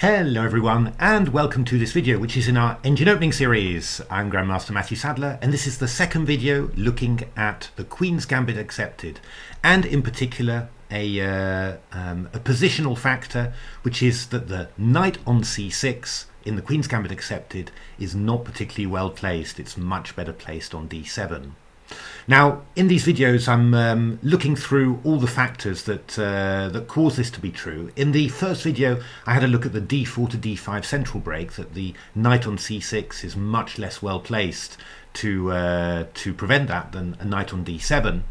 Hello everyone, and welcome to this video, which is in our engine opening series. I'm Grandmaster Matthew Sadler, and this is the second video looking at the Queen's Gambit accepted, and in particular a positional factor, which is that the knight on c6 in the Queen's Gambit accepted is not particularly well placed. It's much better placed on d7. Now, in these videos, I'm looking through all the factors that cause this to be true. In the first video, I had a look at the d4 to d5 central break, that the knight on c6 is much less well placed to prevent that than a knight on d7.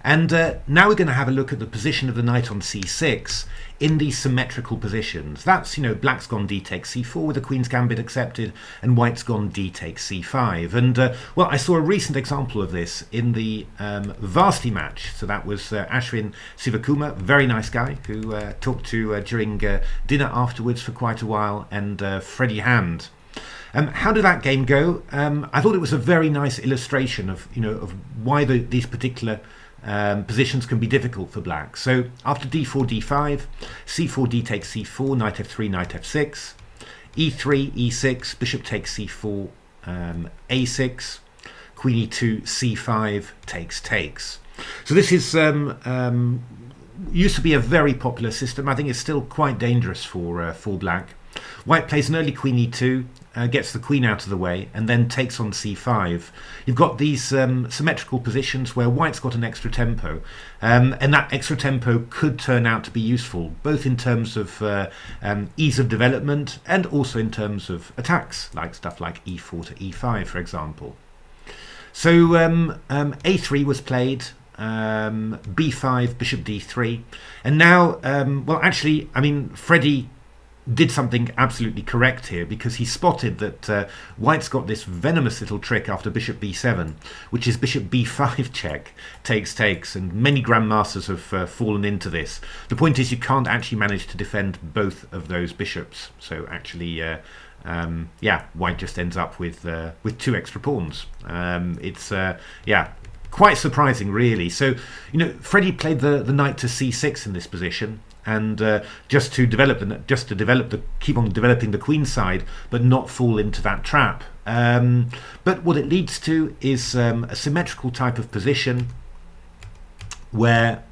And now we're going to have a look at the position of the knight on c6 in these symmetrical positions. That's, black's gone d takes c4 with the Queen's Gambit accepted, and white's gone d takes c5. And, well, I saw a recent example of this in the Varsity match. So that was Ashwin Sivakumar, very nice guy, who talked to during dinner afterwards for quite a while, and Freddie Hand. How did that game go? I thought it was a very nice illustration of, of why these particular positions can be difficult for black. So after d4, d5, c4, d takes c4, knight f3, knight f6, e3, e6, bishop takes c4, a6, queen e2, c5, takes. So this is used to be a very popular system. I think it's still quite dangerous for black. White plays an early queen e2, gets the queen out of the way, and then takes on c5. You've got these symmetrical positions where white's got an extra tempo, and that extra tempo could turn out to be useful, both in terms of ease of development and also in terms of attacks, like stuff like e4 to e5, for example. So a3 was played, b5, bishop d3, and now, well, actually, I mean, Freddie did something absolutely correct here, because he spotted that white's got this venomous little trick after bishop b7, which is bishop b5 check, takes, and many grandmasters have fallen into this. The point is, you can't actually manage to defend both of those bishops, so actually yeah, white just ends up with two extra pawns. It's yeah, quite surprising, really. So Freddie played the knight to c6 in this position, and just to keep on developing the queen side, but not fall into that trap. But what it leads to is a symmetrical type of position where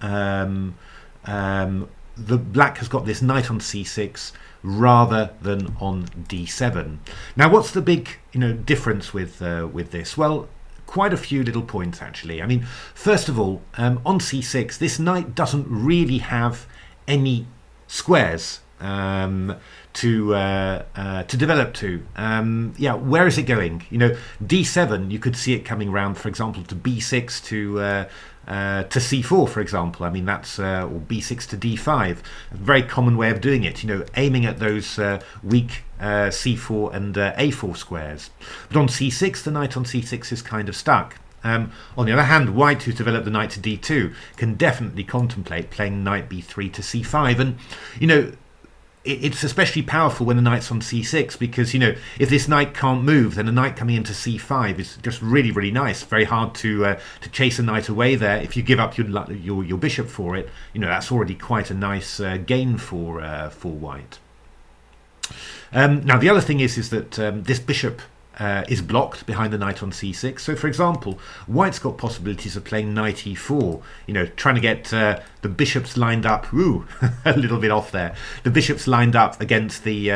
the black has got this knight on c6 rather than on d7. Now, what's the big difference with this? Well, quite a few little points, actually. I mean, first of all, on c6, this knight doesn't really have any squares to develop to. Yeah, where is it going? D7, you could see it coming round, for example, to b6 to c4, for example. I mean, that's or b6 to d5, a very common way of doing it, aiming at those weak c4 and a4 squares. But on c6, the knight on c6 is kind of stuck. On the other hand, white, who's developed the knight to d2, can definitely contemplate playing knight b3 to c5. And, it's especially powerful when the knight's on c6, because, if this knight can't move, then a knight coming into c5 is just really, really nice. Very hard to chase a knight away there. If you give up your bishop for it, that's already quite a nice gain for white. Now, the other thing is that this bishop is blocked behind the knight on c6. So, for example, white's got possibilities of playing knight e4, trying to get the bishops lined up. Ooh, a little bit off there. The bishops lined up against the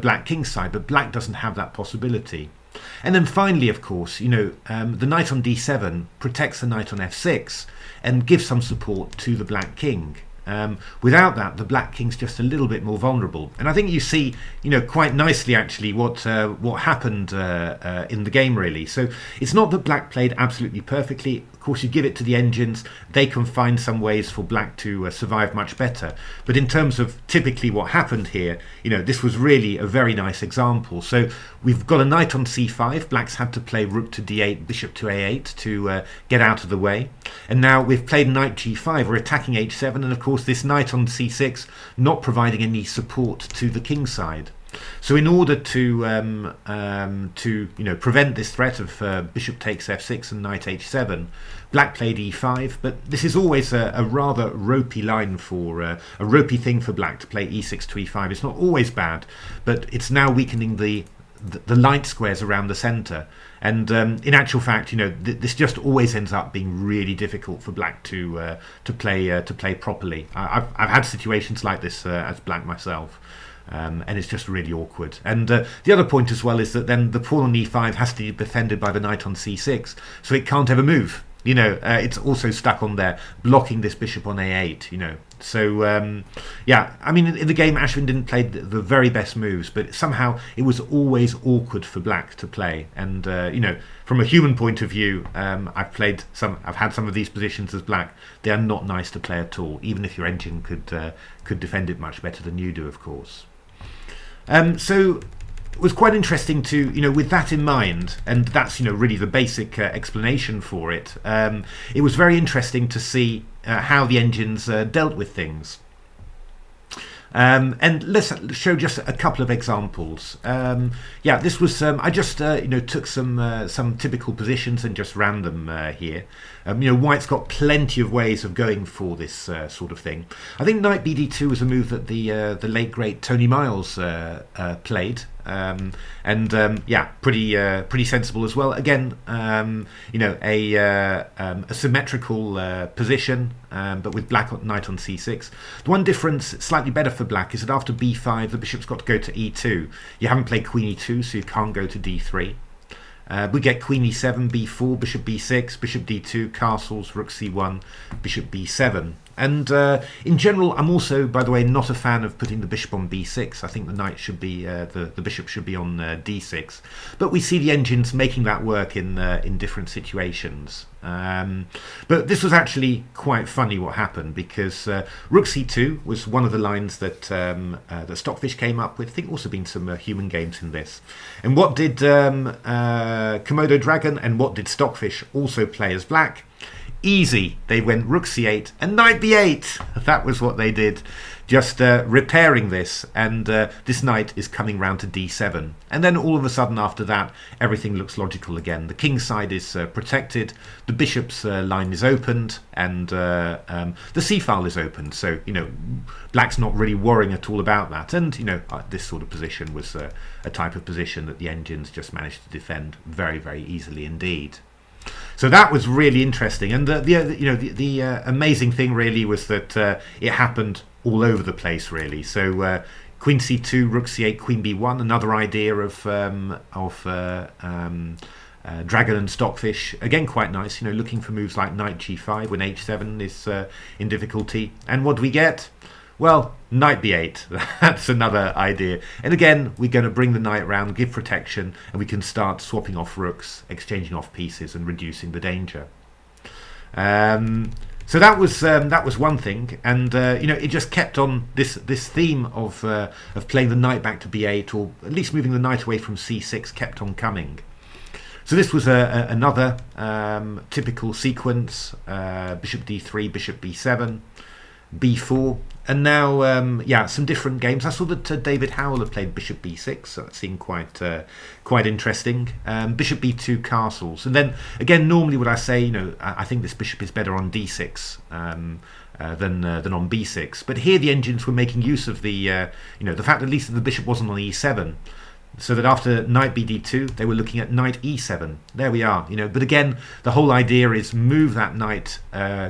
black king side, but black doesn't have that possibility. And then finally, of course, the knight on d7 protects the knight on f6 and gives some support to the black king. Without that, the black king's just a little bit more vulnerable, and I think you see, quite nicely actually what happened in the game, really. So it's not that black played absolutely perfectly. Of course, you give it to the engines; they can find some ways for black to survive much better. But in terms of typically what happened here, this was really a very nice example. So we've got a knight on c5. Black's had to play rook to d8, bishop to a8 to get out of the way, and now we've played knight g5. We're attacking h7, and of course this knight on c6 not providing any support to the king side. So in order to prevent this threat of bishop takes f6 and knight h7, black played e5, but this is always a rather ropey line for a ropey thing for black to play e6 to e5. It's not always bad, but it's now weakening the light squares around the center, and in actual fact, this just always ends up being really difficult for black to play properly. I've had situations like this as black myself. And it's just really awkward. And the other point as well is that then the pawn on e5 has to be defended by the knight on c6, so it can't ever move. It's also stuck on there, blocking this bishop on a8. So yeah, I mean, in the game, Ashwin didn't play the very best moves, but somehow it was always awkward for black to play. And from a human point of view, I've had some of these positions as black. They are not nice to play at all, even if your engine could defend it much better than you do, of course. So it was quite interesting to, with that in mind, and that's, really the basic explanation for it. It was very interesting to see how the engines dealt with things. And let's show just a couple of examples. Yeah, this was I just took some typical positions and just ran them here. White's got plenty of ways of going for this sort of thing. I think knight bd2 was a move that the late great Tony Miles played. Yeah, pretty sensible as well. Again, a symmetrical position, but with black knight on c6. The one difference, slightly better for black, is that after b5, the bishop's got to go to e2. You haven't played queen e2, so you can't go to d3. We get queen e7, b4, bishop b6, bishop d2, castles, rook c1, bishop b7. And in general, I'm also, by the way, not a fan of putting the bishop on b6. I think the knight should be, the bishop should be on d6. But we see the engines making that work in different situations. But this was actually quite funny what happened, because rook c2 was one of the lines that that Stockfish came up with. I think also been some human games in this. And what did Komodo Dragon and what did Stockfish also play as black? Easy. They went rook c8 and knight b8. That was what they did, just repairing this, and this knight is coming round to d7, and then all of a sudden after that everything looks logical again. The king's side is protected, the bishop's line is opened, and the c-file is opened, so black's not really worrying at all about that. And this sort of position was a type of position that the engines just managed to defend very, very easily indeed. So that was really interesting, and the amazing thing really was that it happened all over the place really. So queen c2, rook c8, queen b1, another idea of Dragon and Stockfish, again quite nice. Looking for moves like knight g5 when h7 is in difficulty. And what do we get? Well, knight b8, that's another idea. And again, we're going to bring the knight round, give protection, and we can start swapping off rooks, exchanging off pieces, and reducing the danger. So that was one thing, and it just kept on this theme of playing the knight back to b8, or at least moving the knight away from c6, kept on coming. So this was another typical sequence: bishop d3, bishop b7, b4, and now some different games. I saw that David Howell had played bishop b6, so that seemed quite interesting. Bishop b2, castles, and then again, normally what I say, I think this bishop is better on d6 than on b6. But here the engines were making use of the the fact that at least the bishop wasn't on e7. So that after knight bd2, they were looking at knight e7. There we are, But again, the whole idea is move that knight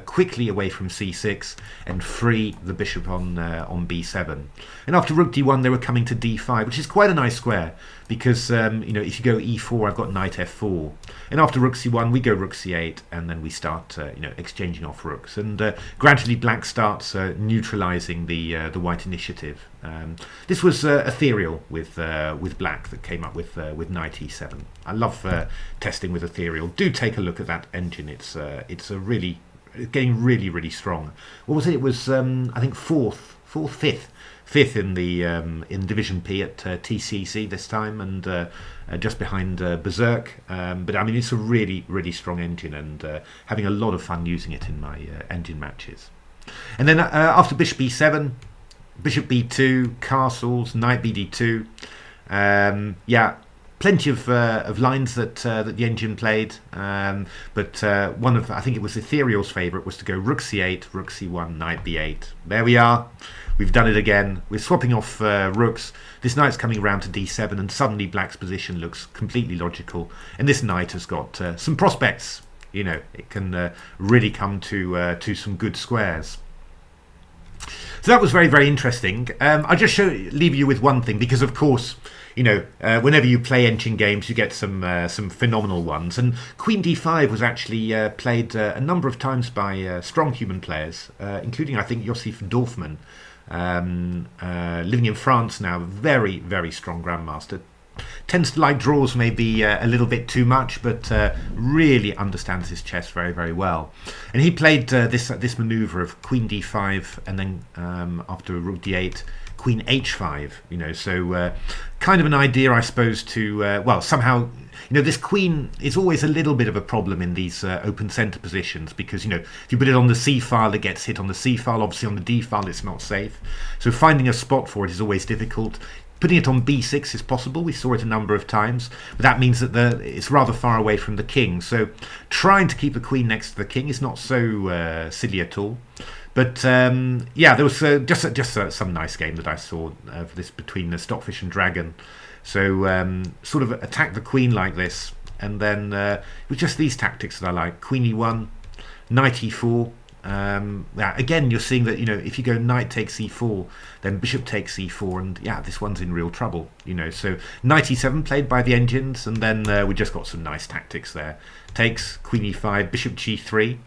quickly away from c6 and free the bishop on b7. And after rook d1, they were coming to d5, which is quite a nice square, because if you go e4, I've got knight f4. And after rook c1, we go rook c8, and then we start exchanging off rooks. And gradually, black starts neutralizing the white initiative. This was ethereal with black that came up with knight e7. I love testing with ethereal. Do take a look at that engine. It's getting really strong. What was it? It was I think fifth in the in Division P at TCEC this time, and just behind Berserk. But I mean, it's a really strong engine, and having a lot of fun using it in my engine matches. And then after bishop b7, bishop b2, castles, knight bd2. Yeah, plenty of lines that the engine played, but one of, I think it was Ethereal's favourite, was to go rook c8, rook c1, knight b8. There we are. We've done it again. We're swapping off rooks. This knight's coming around to d7, and suddenly black's position looks completely logical. And this knight has got some prospects. You know, it can really come to some good squares. So that was very, very interesting. I'll just leave you with one thing, because of course, you know, whenever you play engine games, you get some phenomenal ones. And Queen d5 was actually played a number of times by strong human players, including, I think, Josef Dorfman, living in France now, very, very strong grandmaster. Tends to like draws maybe a little bit too much, but really understands his chess very, very well. And he played this maneuver of Queen d5, and then after rook d8, Queen h5. You know, so kind of an idea, I suppose, to well, somehow, you know, this queen is always a little bit of a problem in these open center positions, because, you know, if you put it on the c file, it gets hit on the c file. Obviously, on the d file, it's not safe. So finding a spot for it is always difficult. Putting it on b6 is possible. We saw it a number of times, but that means that it's rather far away from the king. So trying to keep the queen next to the king is not so silly at all. But yeah, there was just some nice game that I saw of this between the Stockfish and Dragon. So sort of attack the queen like this, and then it was just these tactics that I like. Queen e1, knight e4. Yeah, again, you're seeing that, you know, if you go knight takes e4, then bishop takes e4, and yeah, this one's in real trouble, you know. So knight e7 played by the engines, and then we just got some nice tactics there. Takes, queen e5, bishop g3.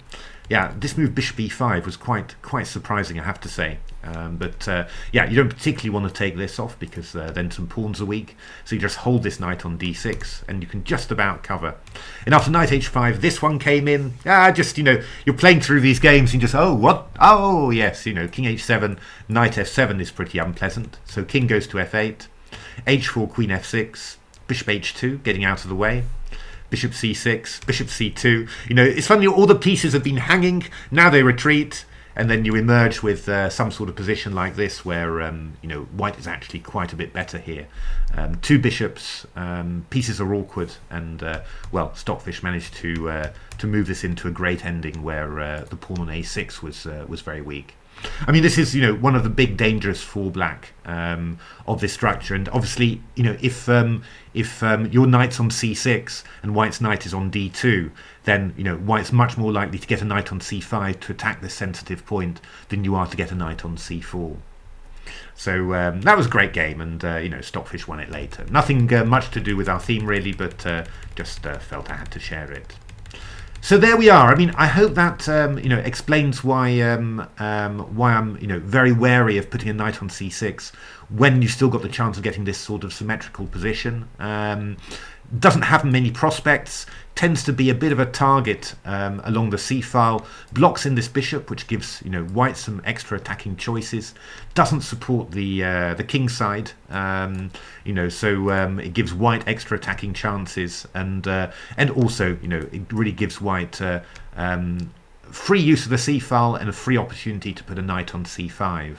Yeah, this move bishop e5 was quite surprising, I have to say. But yeah, you don't particularly want to take this off, because then some pawns are weak. So you just hold this knight on d6, and you can just about cover. And after knight h5, this one came in. Just, you know, you're playing through these games and just, oh, what? Oh, yes, you know, king h7, knight f7 is pretty unpleasant. So king goes to f8, h4, queen f6, bishop h2, getting out of the way. Bishop c6, bishop c2. You know, it's funny, all the pieces have been hanging, now they retreat, and then you emerge with some sort of position like this, where you know, white is actually quite a bit better here. Two bishops, pieces are awkward, and well, Stockfish managed to move this into a great ending, where the pawn on a6 was very weak. I mean, this is, you know, one of the big dangers for black of this structure. And obviously, you know, if your knight's on c6 and white's knight is on d2, then, you know, white's much more likely to get a knight on c5 to attack this sensitive point than you are to get a knight on c4. So that was a great game, and you know, Stockfish won it later. Nothing much to do with our theme really, but just felt I had to share it. So there we are. I mean, I hope that you know, explains why I'm, you know, very wary of putting a knight on c6 when you've still got the chance of getting this sort of symmetrical position. Doesn't have many prospects, tends to be a bit of a target along the c file, blocks in this bishop, which gives, you know, white some extra attacking choices, doesn't support the king side, you know, so it gives white extra attacking chances, and also, you know, it really gives white free use of the c file and a free opportunity to put a knight on c5.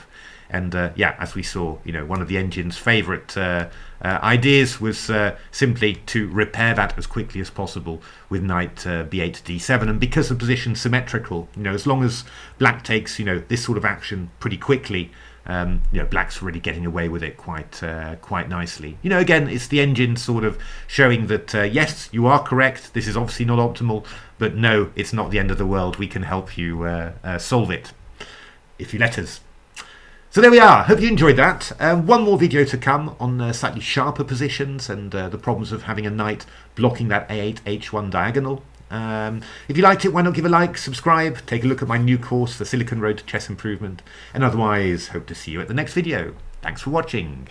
And yeah, as we saw, you know, one of the engine's favourite ideas was simply to repair that as quickly as possible with knight b8 to d7. And because the position's symmetrical, you know, as long as black takes, you know, this sort of action pretty quickly, you know, black's really getting away with it quite nicely. You know, again, it's the engine sort of showing that yes, you are correct, this is obviously not optimal, but no, it's not the end of the world. We can help you solve it if you let us. So there we are. Hope you enjoyed that. One more video to come on slightly sharper positions and the problems of having a knight blocking that a8 h1 diagonal. If you liked it, why not give a like, subscribe, take a look at my new course, The Silicon Road to Chess Improvement, and otherwise hope to see you at the next video. Thanks for watching.